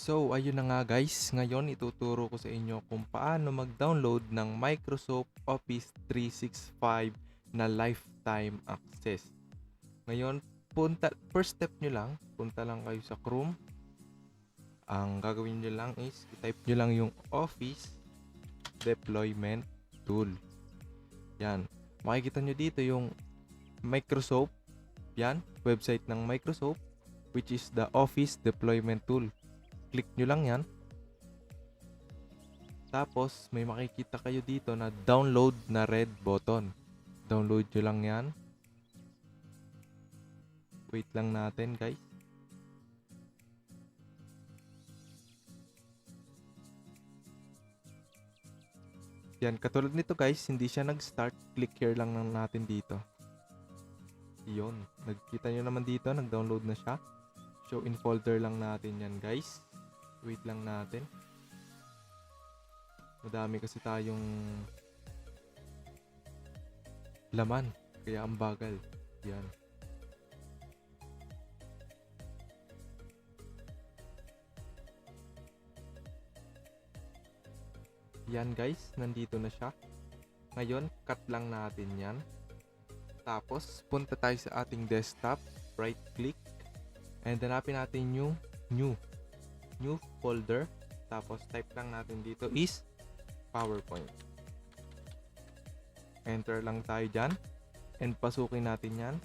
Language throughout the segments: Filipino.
So, ayun na nga guys. Ngayon, ituturo ko sa inyo kung paano mag-download ng Microsoft Office 365 na lifetime access. Ngayon, first step nyo lang, punta lang kayo sa Chrome. Ang gagawin nyo lang is, type nyo lang yung Office Deployment Tool. Yan. Makikita nyo dito yung Microsoft. Yan, website ng Microsoft, which is the Office Deployment Tool. Click nyo lang yan. Tapos, may makikita kayo dito na download na red button. Download nyo lang yan. Wait lang natin, guys. Yan, katulad nito guys, hindi siya nag-start. Click here lang natin dito. Yun. Nagkita nyo naman dito, nag-download na siya. Show in folder lang natin yan, guys. Wait lang natin. Madami kasi tayong laman. Kaya ang bagal. Yan. Yan guys, nandito na siya. Ngayon, cut lang natin yan. Tapos, punta tayo sa ating desktop. Right click. And hanapin natin yung new folder. Tapos, type lang natin dito is PowerPoint. Enter lang tayo dyan. And pasukin natin yan.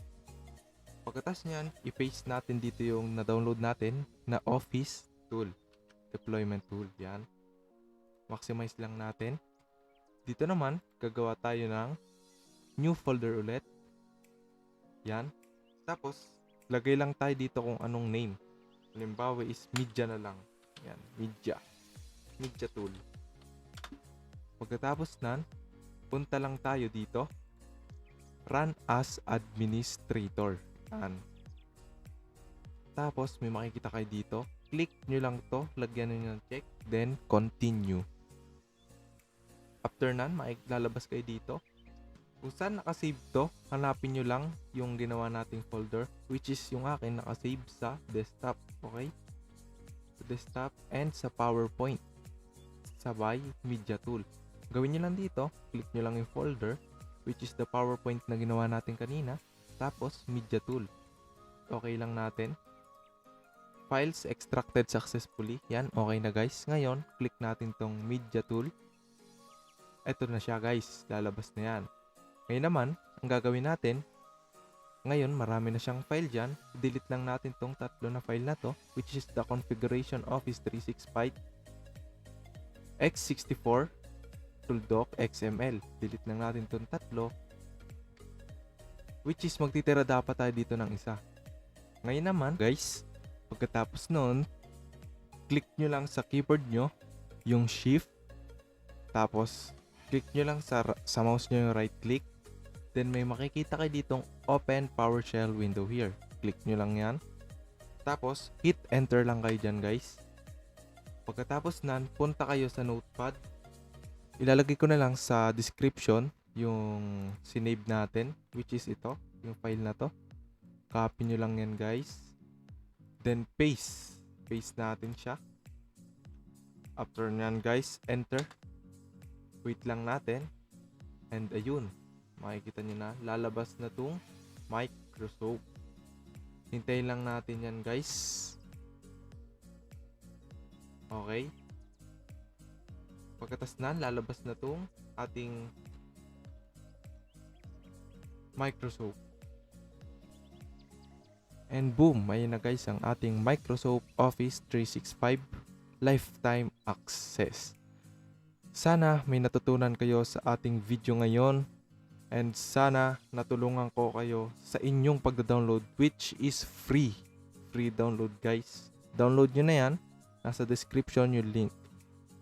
Pagkatas nyan, i-paste natin dito yung na-download natin na Office tool. Deployment tool. Yan. Maximize lang natin. Dito naman, gagawa tayo ng new folder ulit. Yan. Tapos, lagay lang tayo dito kung anong name. Halimbawa is media na lang. Yan, media. Media tool. Pagkatapos nan, punta lang tayo dito. Run as administrator. Yan. Tapos, may makikita kayo dito. Click nyo lang to, lagyan nyo ng check, then continue. After nan, lalabas kayo dito. Kung saan nakasave to, hanapin nyo lang yung ginawa nating folder, which is yung akin nakasave sa desktop. Okay? Sa desktop and sa PowerPoint. Sabay media tool. Gawin nyo lang dito, click nyo lang yung folder, which is the PowerPoint na ginawa natin kanina. Tapos, media tool. Okay lang natin. Files extracted successfully. Yan, okay na guys. Ngayon, click natin tong media tool. Ito na siya guys. Lalabas na yan. Ngayon naman, ang gagawin natin, ngayon marami na siyang file dyan. Delete lang natin tong tatlo na file na to, which is the configuration Office 365 x64 tooldoc XML. Delete lang natin tong tatlo, which is magtitira dapat tayo dito ng isa. Ngayon naman guys, pagkatapos nun, click nyo lang sa keyboard nyo yung shift, tapos click nyo lang sa mouse nyo yung right click. Then may makikita kayo ditong open PowerShell window here. Click nyo lang yan. Tapos hit enter lang kayo dyan guys. Pagkatapos nan, punta kayo sa notepad. Ilalagay ko na lang sa description yung sinave natin, which is ito, yung file na to. Copy nyo lang yan guys. Then paste. Paste natin siya. After nyan guys, enter. Wait lang natin. And ayun. Makikita nyo na. Lalabas na tong Microsoft. Hintayin lang natin yan guys. Okay. Pagkatas na, lalabas na tong ating Microsoft. And boom. Ayun na guys ang ating Microsoft Office 365 lifetime access. Sana may natutunan kayo sa ating video ngayon. And sana natulungan ko kayo sa inyong pagda-download, which is free. Free download guys. Download nyo na yan. Nasa description yung link.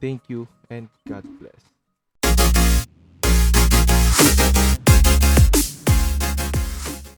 Thank you and God bless.